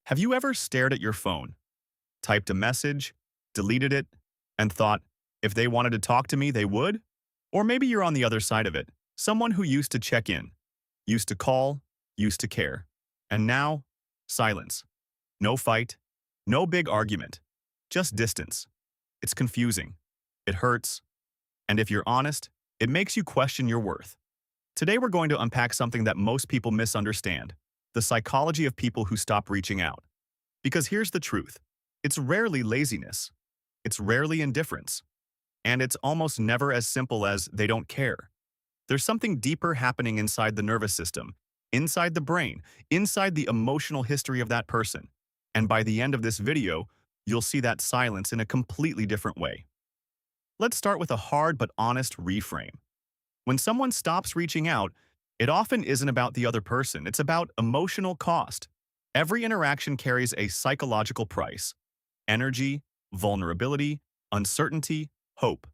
Have you ever stared at your phone, typed a message, deleted it, and thought, if they wanted to talk to me, they would? Or maybe you're on the other side of it, someone who used to check in, used to call, used to care. And now, silence. No fight, no big argument, just distance. It's confusing. It hurts. And if you're honest, it makes you question your worth. Today we're going to unpack something that most people misunderstand, the psychology of people who stop reaching out. Because here's the truth. It's rarely laziness. It's rarely indifference. And it's almost never as simple as they don't care. There's something deeper happening inside the nervous system, inside the brain, inside the emotional history of that person. And by the end of this video, you'll see that silence in a completely different way. Let's start with a hard but honest reframe. When someone stops reaching out, it often isn't about the other person. It's about emotional cost. Every interaction carries a psychological price: energy, vulnerability, uncertainty, hope.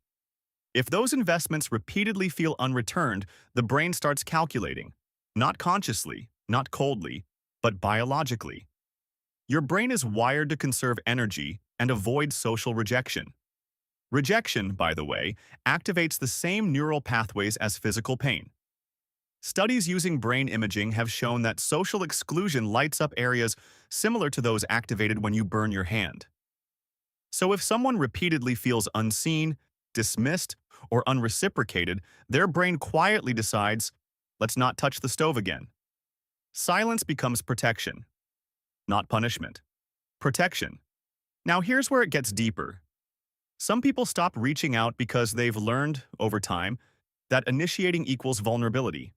If those investments repeatedly feel unreturned, the brain starts calculating, not consciously, not coldly, but biologically. Your brain is wired to conserve energy and avoid social rejection. Rejection, by the way, activates the same neural pathways as physical pain. Studies using brain imaging have shown that social exclusion lights up areas similar to those activated when you burn your hand. So if someone repeatedly feels unseen, dismissed, or unreciprocated, their brain quietly decides, let's not touch the stove again. Silence becomes protection, not punishment. Protection. Now here's where it gets deeper. Some people stop reaching out because they've learned, over time, that initiating equals vulnerability.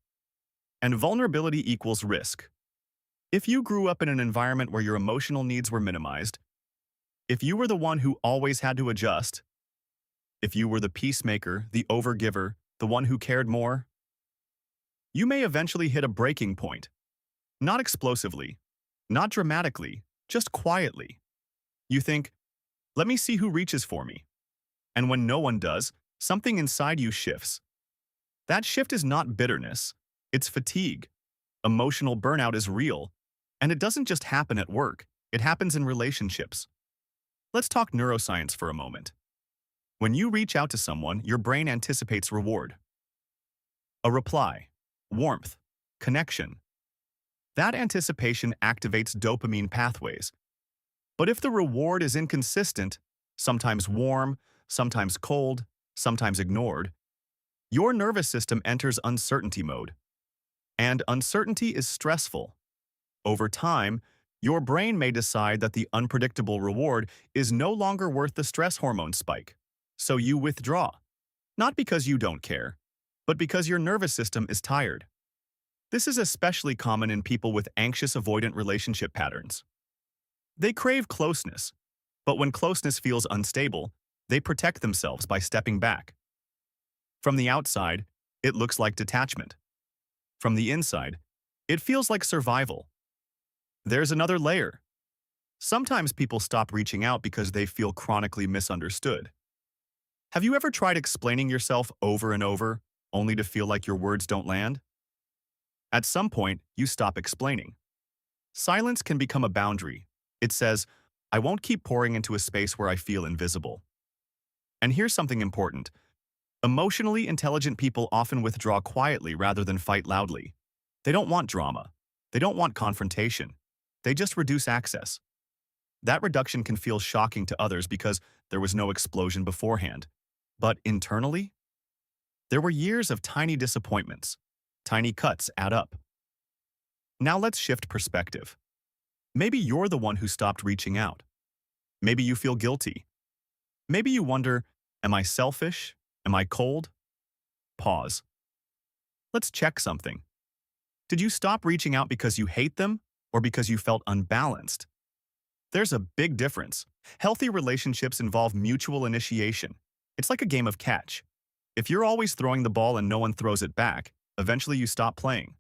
And vulnerability equals risk. If you grew up in an environment where your emotional needs were minimized, if you were the one who always had to adjust, if you were the peacemaker, the overgiver, the one who cared more, you may eventually hit a breaking point. Not explosively, not dramatically, just quietly. You think, let me see who reaches for me. And when no one does, something inside you shifts. That shift is not bitterness, it's fatigue. Emotional burnout is real, and it doesn't just happen at work, it happens in relationships. Let's talk neuroscience for a moment. When you reach out to someone, your brain anticipates reward. A reply, warmth, connection. That anticipation activates dopamine pathways. But if the reward is inconsistent, sometimes warm, sometimes cold, sometimes ignored, your nervous system enters uncertainty mode. And uncertainty is stressful. Over time, your brain may decide that the unpredictable reward is no longer worth the stress hormone spike. So you withdraw. Not because you don't care, but because your nervous system is tired. This is especially common in people with anxious avoidant relationship patterns. They crave closeness, but when closeness feels unstable, they protect themselves by stepping back. From the outside, it looks like detachment. From the inside, it feels like survival. There's another layer. Sometimes people stop reaching out because they feel chronically misunderstood. Have you ever tried explaining yourself over and over, only to feel like your words don't land? At some point, you stop explaining. Silence can become a boundary. It says, I won't keep pouring into a space where I feel invisible. And here's something important. Emotionally intelligent people often withdraw quietly rather than fight loudly. They don't want drama. They don't want confrontation. They just reduce access. That reduction can feel shocking to others because there was no explosion beforehand. But internally, there were years of tiny disappointments. Tiny cuts add up. Now let's shift perspective. Maybe you're the one who stopped reaching out. Maybe you feel guilty. Maybe you wonder, am I selfish? Am I cold? Pause. Let's check something. Did you stop reaching out because you hate them or because you felt unbalanced? There's a big difference. Healthy relationships involve mutual initiation. It's like a game of catch. If you're always throwing the ball and no one throws it back, eventually you stop playing.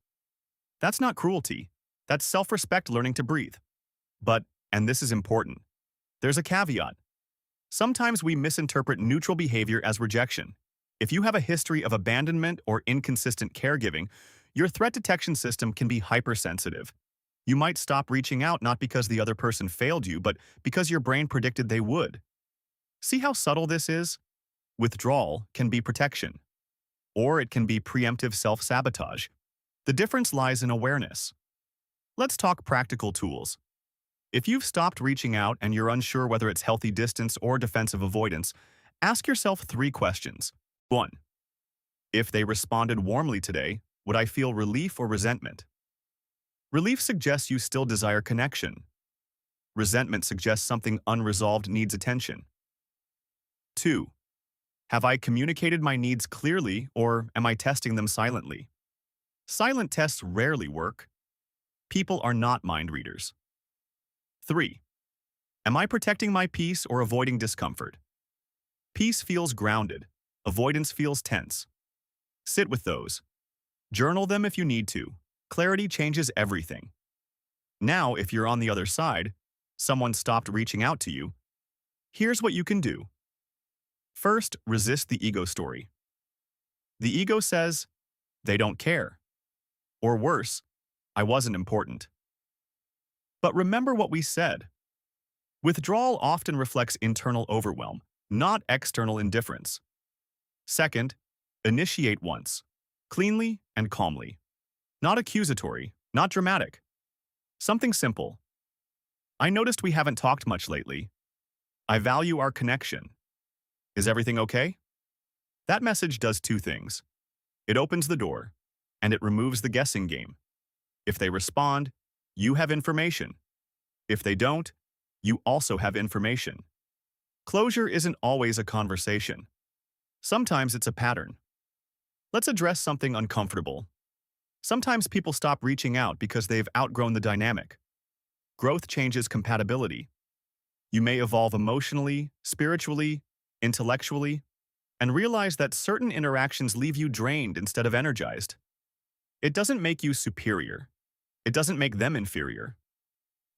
That's not cruelty. That's self-respect learning to breathe. But, and this is important, there's a caveat. Sometimes we misinterpret neutral behavior as rejection. If you have a history of abandonment or inconsistent caregiving, your threat detection system can be hypersensitive. You might stop reaching out not because the other person failed you, but because your brain predicted they would. See how subtle this is? Withdrawal can be protection, or it can be preemptive self-sabotage. The difference lies in awareness. Let's talk practical tools. If you've stopped reaching out and you're unsure whether it's healthy distance or defensive avoidance, ask yourself 3 questions. 1. If they responded warmly today, would I feel relief or resentment? Relief suggests you still desire connection. Resentment suggests something unresolved needs attention. 2. Have I communicated my needs clearly, or am I testing them silently? Silent tests rarely work. People are not mind readers. 3. Am I protecting my peace or avoiding discomfort? Peace feels grounded. Avoidance feels tense. Sit with those. Journal them if you need to. Clarity changes everything. Now, if you're on the other side, someone stopped reaching out to you, here's what you can do. First, resist the ego story. The ego says, they don't care. Or worse, I wasn't important. But remember what we said. Withdrawal often reflects internal overwhelm, not external indifference. Second, initiate once, cleanly and calmly. Not accusatory, not dramatic. Something simple. I noticed we haven't talked much lately. I value our connection. Is everything okay? That message does 2 things. It opens the door, and it removes the guessing game. If they respond, you have information. If they don't, you also have information. Closure isn't always a conversation. Sometimes it's a pattern. Let's address something uncomfortable. Sometimes people stop reaching out because they've outgrown the dynamic. Growth changes compatibility. You may evolve emotionally, spiritually, intellectually, and realize that certain interactions leave you drained instead of energized. It doesn't make you superior. It doesn't make them inferior.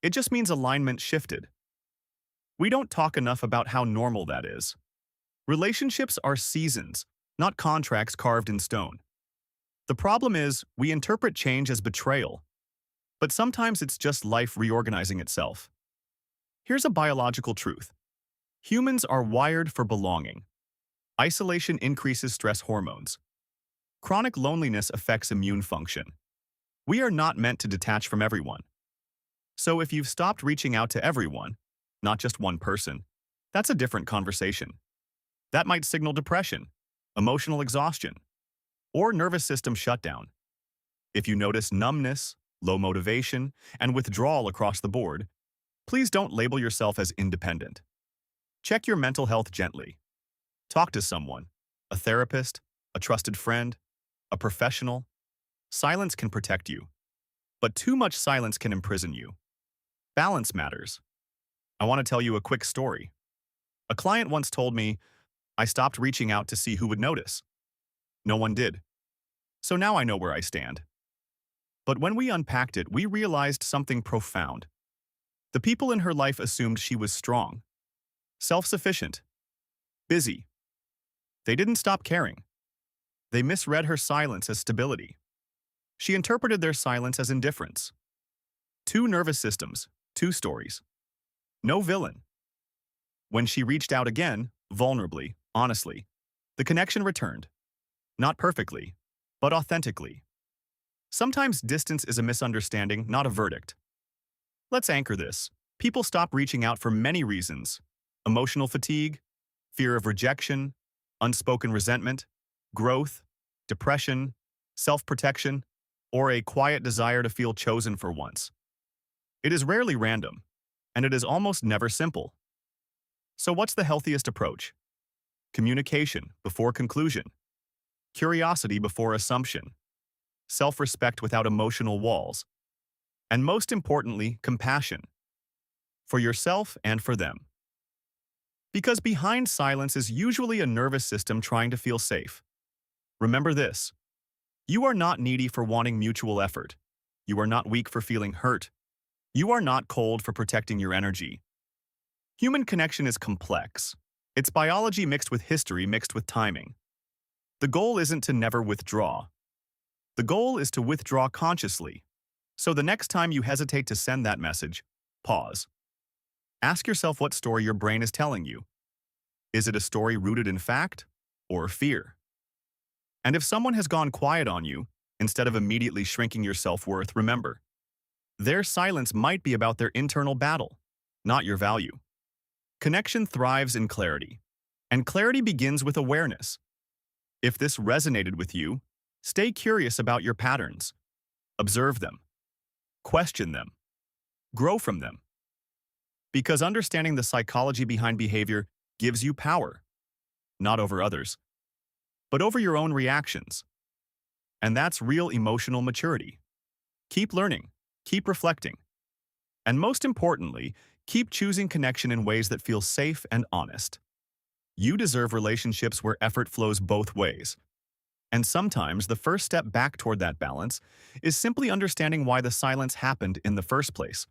It just means alignment shifted. We don't talk enough about how normal that is. Relationships are seasons, not contracts carved in stone. The problem is, we interpret change as betrayal, but sometimes it's just life reorganizing itself. Here's a biological truth. Humans are wired for belonging. Isolation increases stress hormones. Chronic loneliness affects immune function. We are not meant to detach from everyone. So if you've stopped reaching out to everyone, not just one person, that's a different conversation. That might signal depression, emotional exhaustion, or nervous system shutdown. If you notice numbness, low motivation, and withdrawal across the board, please don't label yourself as independent. Check your mental health gently. Talk to someone, a therapist, a trusted friend, a professional. Silence can protect you, but too much silence can imprison you. Balance matters. I want to tell you a quick story. A client once told me, I stopped reaching out to see who would notice. No one did. So now I know where I stand. But when we unpacked it, we realized something profound. The people in her life assumed she was strong, self-sufficient, busy. They didn't stop caring. They misread her silence as stability. She interpreted their silence as indifference. 2 nervous systems, 2 stories. No villain. When she reached out again, vulnerably, honestly, the connection returned. Not perfectly, but authentically. Sometimes distance is a misunderstanding, not a verdict. Let's anchor this. People stop reaching out for many reasons. Emotional fatigue, fear of rejection, unspoken resentment, growth, depression, self-protection, or a quiet desire to feel chosen for once. It is rarely random, and it is almost never simple. So what's the healthiest approach? Communication before conclusion. Curiosity before assumption. Self-respect without emotional walls. And most importantly, compassion. For yourself and for them. Because behind silence is usually a nervous system trying to feel safe. Remember this. You are not needy for wanting mutual effort. You are not weak for feeling hurt. You are not cold for protecting your energy. Human connection is complex. It's biology mixed with history mixed with timing. The goal isn't to never withdraw. The goal is to withdraw consciously, So the next time you hesitate to send that message, pause. Ask yourself what story your brain is telling you. Is it a story rooted in fact or fear? And if someone has gone quiet on you, instead of immediately shrinking your self-worth, remember, their silence might be about their internal battle, not your value. Connection thrives in clarity, and clarity begins with awareness. If this resonated with you, stay curious about your patterns. Observe them. Question them. Grow from them. Because understanding the psychology behind behavior gives you power, not over others, but over your own reactions. And that's real emotional maturity. Keep learning, keep reflecting, and most importantly, keep choosing connection in ways that feel safe and honest. You deserve relationships where effort flows both ways. And sometimes the first step back toward that balance is simply understanding why the silence happened in the first place.